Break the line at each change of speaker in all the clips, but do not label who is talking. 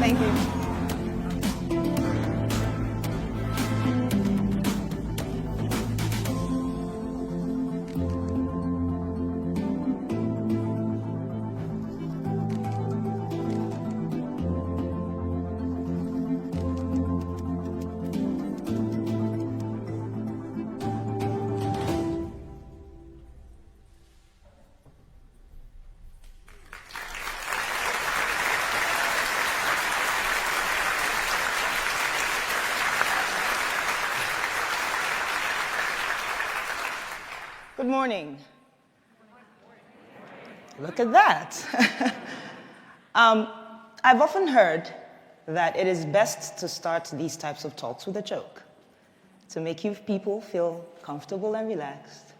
Thank you. Good morning. Look at that. I've often heard that it is best to start these types of talks with a joke to make you people feel comfortable and relaxed.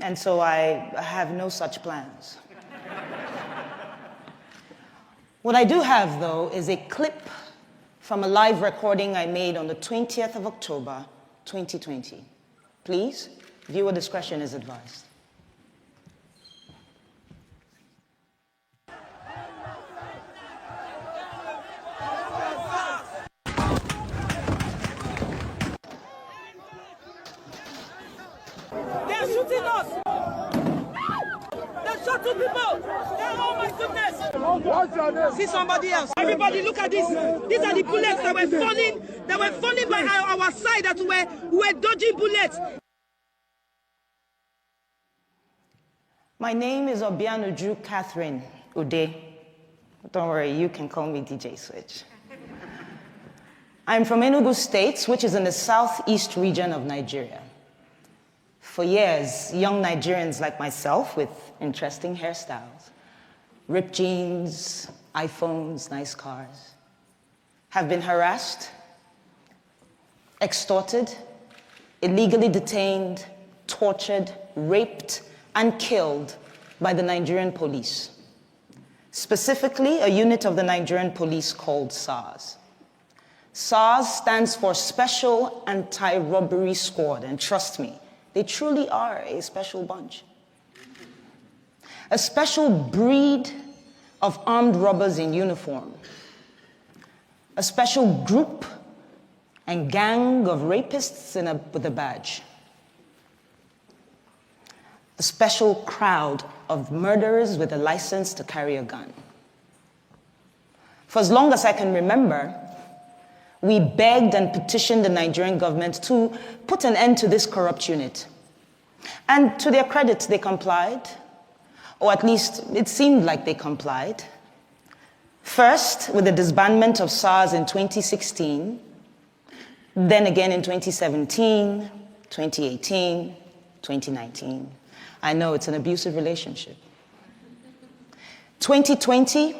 And so I have no such plans. What I do have, though, is a clip from a live recording I made on the 20th of October, 2020. Please, viewer discretion is advised.
They're shooting us! They're shooting people! Oh my goodness!
What's your name?
See somebody else. Everybody look at this. These are the bullets that were falling by our side, that were dodging bullets.
My name is Obianuju Catherine Ude. Don't worry, you can call me DJ Switch. I'm from Enugu State, which is in the southeast region of Nigeria. For years, young Nigerians like myself with interesting hairstyles, ripped jeans, iPhones, nice cars, have been harassed, extorted, illegally detained, tortured, raped, and killed by the Nigerian police, specifically a unit of the Nigerian police called SARS. SARS stands for Special Anti-Robbery Squad, and trust me, they truly are a special bunch. A special breed of armed robbers in uniform. A special group and gang of rapists with a badge. A special crowd of murderers with a license to carry a gun. For as long as I can remember, we begged and petitioned the Nigerian government to put an end to this corrupt unit. And to their credit, they complied, or at least it seemed like they complied. First, with the disbandment of SARS in 2016, then again in 2017, 2018, 2019. I know it's an abusive relationship. 2020,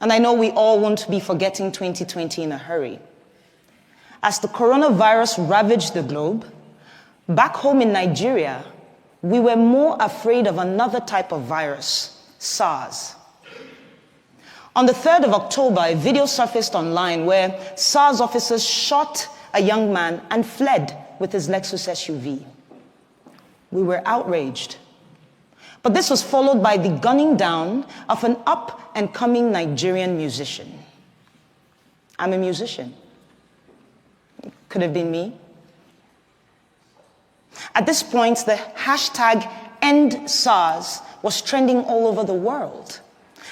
and I know we all won't be forgetting 2020 in a hurry. As the coronavirus ravaged the globe, back home in Nigeria, we were more afraid of another type of virus, SARS. On the 3rd of October, a video surfaced online where SARS officers shot a young man and fled with his Lexus SUV. We were outraged. But this was followed by the gunning down of an up-and-coming Nigerian musician. I'm a musician. Could have been me. At this point, the hashtag #EndSARS was trending all over the world.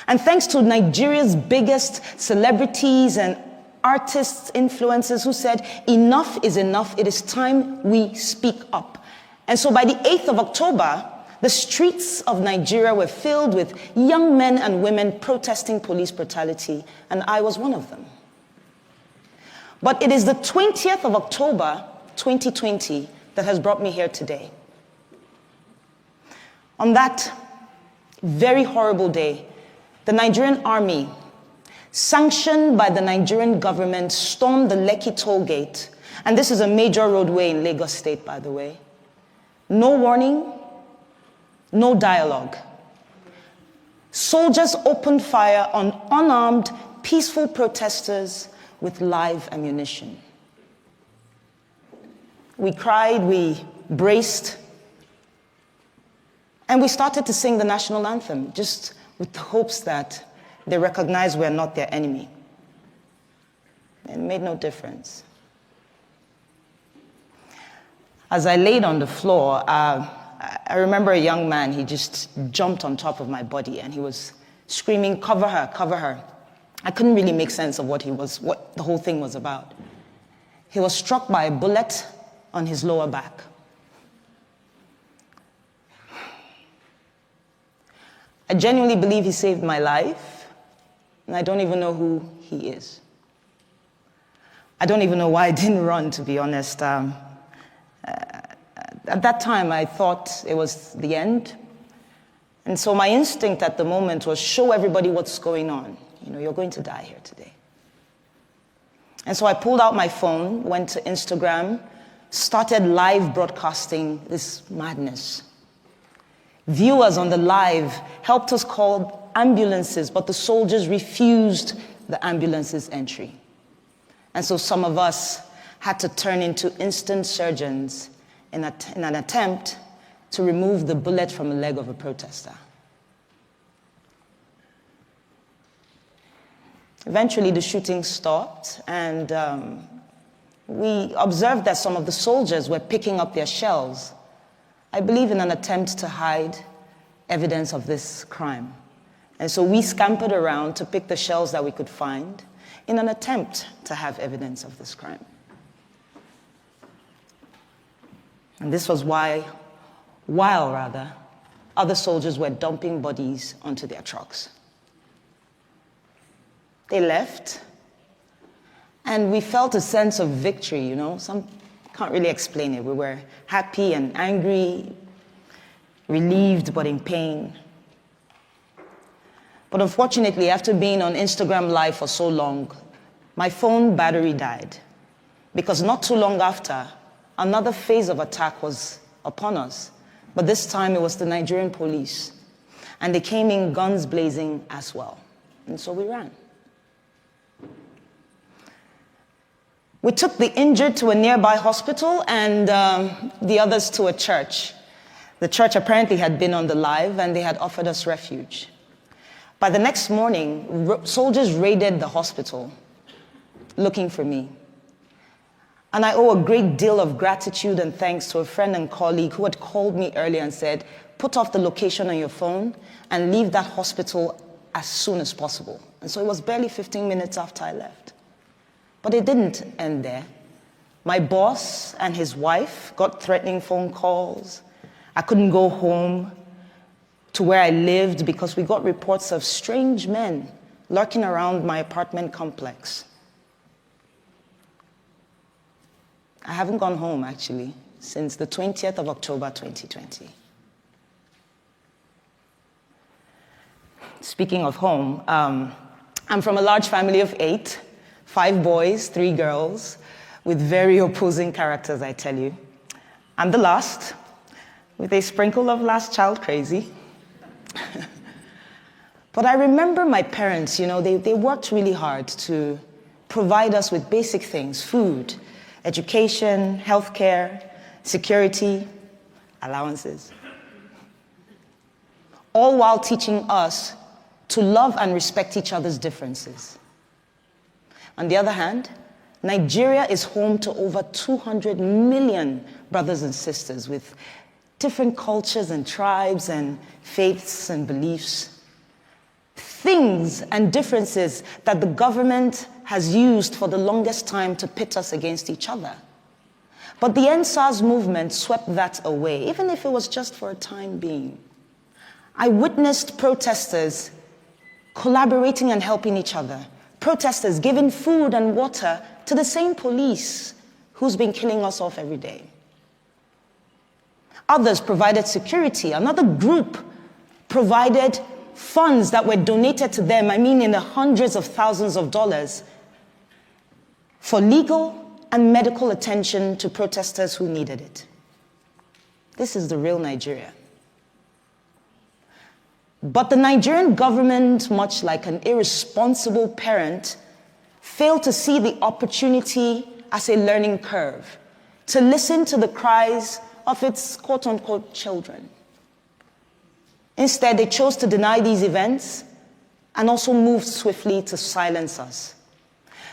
And thanks to Nigeria's biggest celebrities and artists, influencers who said, enough is enough, it is time we speak up. And so by the 8th of October, the streets of Nigeria were filled with young men and women protesting police brutality, and I was one of them. But it is the 20th of October, 2020, that has brought me here today. On that very horrible day, the Nigerian army, sanctioned by the Nigerian government, stormed the Lekki toll gate, and this is a major roadway in Lagos State, by the way. No warning, no dialogue. Soldiers opened fire on unarmed, peaceful protesters with live ammunition. We cried, we braced, and we started to sing the National Anthem, just with the hopes that They recognized we're not their enemy. It made no difference. As I laid on the floor, I remember a young man, he just jumped on top of my body and he was screaming, "Cover her, cover her." I couldn't really make sense of what the whole thing was about. He was struck by a bullet on his lower back. I genuinely believe he saved my life, and I don't even know who he is. I don't even know why I didn't run, to be honest. At that time, I thought it was the end. And so my instinct at the moment was show everybody what's going on. You know, you're going to die here today. And so I pulled out my phone, went to Instagram, started live broadcasting this madness. Viewers on the live helped us call ambulances, but the soldiers refused the ambulance's entry. And so some of us had to turn into instant surgeons in an attempt to remove the bullet from the leg of a protester. Eventually, the shooting stopped, and we observed that some of the soldiers were picking up their shells, I believe in an attempt to hide evidence of this crime. And so we scampered around to pick the shells that we could find in an attempt to have evidence of this crime. And this was while other soldiers were dumping bodies onto their trucks. They left, and we felt a sense of victory, you know. Some can't really explain it. We were happy and angry, relieved but in pain. But unfortunately, after being on Instagram Live for so long, my phone battery died, because not too long after, another phase of attack was upon us, but this time it was the Nigerian police, and they came in guns blazing as well, and so we ran. We took the injured to a nearby hospital and the others to a church. The church apparently had been on the live, and they had offered us refuge. By the next morning, soldiers raided the hospital looking for me. And I owe a great deal of gratitude and thanks to a friend and colleague who had called me earlier and said, put off the location on your phone and leave that hospital as soon as possible. And so it was barely 15 minutes after I left. But it didn't end there. My boss and his wife got threatening phone calls. I couldn't go home to where I lived because we got reports of strange men lurking around my apartment complex. I haven't gone home, actually, since the 20th of October, 2020. Speaking of home, I'm from a large family of 8, 5 boys, 3 girls, with very opposing characters, I tell you. I'm the last, with a sprinkle of last child crazy. But I remember my parents, you know, they worked really hard to provide us with basic things: food, education, healthcare, security, allowances. All while teaching us to love and respect each other's differences. On the other hand, Nigeria is home to over 200 million brothers and sisters with different cultures and tribes and faiths and beliefs. Things and differences that the government has used for the longest time to pit us against each other. But the Ensas movement swept that away, even if it was just for a time being. I witnessed protesters collaborating and helping each other. Protesters giving food and water to the same police who's been killing us off every day. Others provided security. Another group provided funds that were donated to them, I mean in the hundreds of thousands of dollars, for legal and medical attention to protesters who needed it. This is the real Nigeria. But the Nigerian government, much like an irresponsible parent, failed to see the opportunity as a learning curve, to listen to the cries of its quote-unquote children. Instead, they chose to deny these events and also moved swiftly to silence us.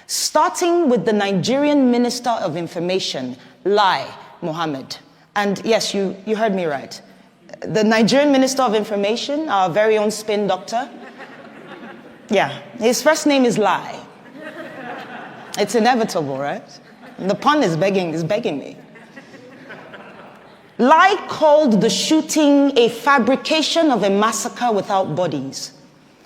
Starting with the Nigerian Minister of Information, Lai Mohammed. And yes, you heard me right. The Nigerian Minister of Information, our very own spin doctor. Yeah, his first name is Lai. It's inevitable, right? The pun is begging me. Lai called the shooting a fabrication of a massacre without bodies.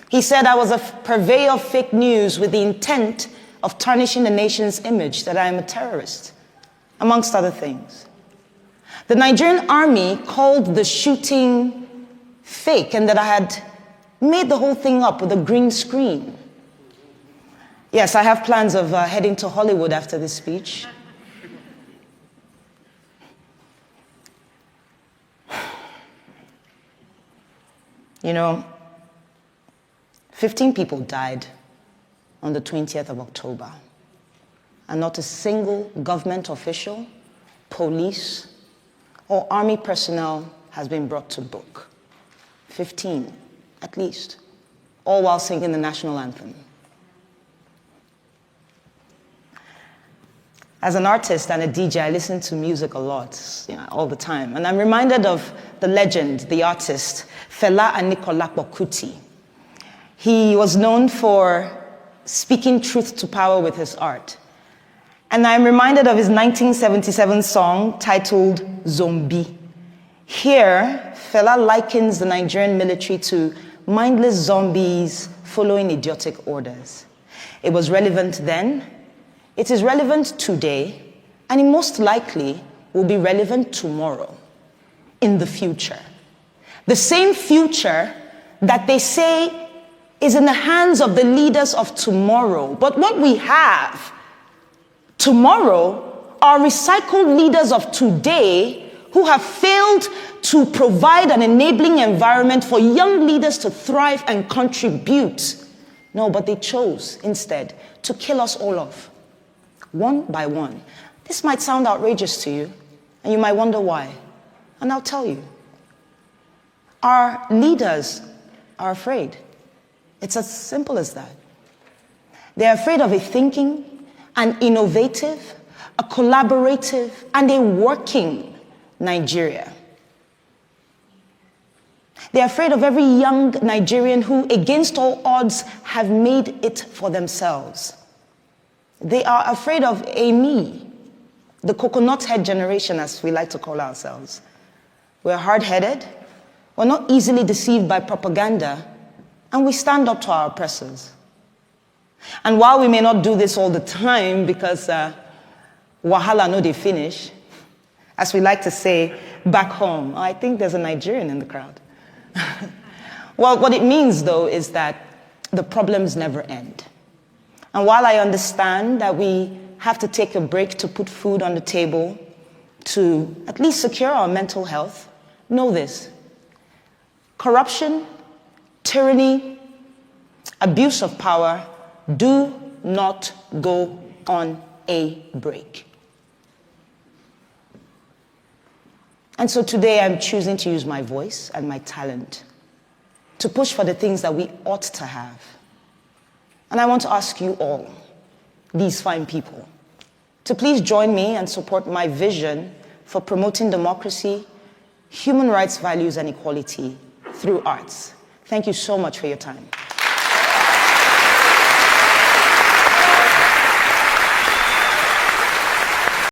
He said I was a purveyor of fake news with the intent of tarnishing the nation's image, that I am a terrorist, amongst other things. The Nigerian army called the shooting fake and that I had made the whole thing up with a green screen. Yes, I have plans of heading to Hollywood after this speech. You know, 15 people died on the 20th of October, and not a single government official, police, or army personnel has been brought to book. 15, at least, all while singing the National Anthem. As an artist and a DJ, I listen to music a lot, all the time. And I'm reminded of the legend, the artist, Fela Anikulapo Kuti. He was known for speaking truth to power with his art. And I'm reminded of his 1977 song titled Zombie. Here, Fela likens the Nigerian military to mindless zombies following idiotic orders. It was relevant then, it is relevant today, and it most likely will be relevant tomorrow, in the future. The same future that they say is in the hands of the leaders of tomorrow. But what we have tomorrow are recycled leaders of today who have failed to provide an enabling environment for young leaders to thrive and contribute. No, but they chose instead to kill us all off, one by one. This might sound outrageous to you, and you might wonder why. And I'll tell you. Our leaders are afraid. It's as simple as that. They're afraid of a thinking, an innovative, a collaborative, and a working Nigeria. They're afraid of every young Nigerian who, against all odds, have made it for themselves. They are afraid of a me, the coconut head generation, as we like to call ourselves. We're hard-headed, we're not easily deceived by propaganda, and we stand up to our oppressors. And while we may not do this all the time because wahala no dey finish, as we like to say back home, I think there's a Nigerian in the crowd. Well, what it means, though, is that the problems never end. And while I understand that we have to take a break to put food on the table, to at least secure our mental health, know this. Corruption, tyranny, abuse of power do not go on a break. And so today I'm choosing to use my voice and my talent to push for the things that we ought to have. And I want to ask you all, these fine people, to please join me and support my vision for promoting democracy, human rights values, and equality through arts. Thank you so much for your time.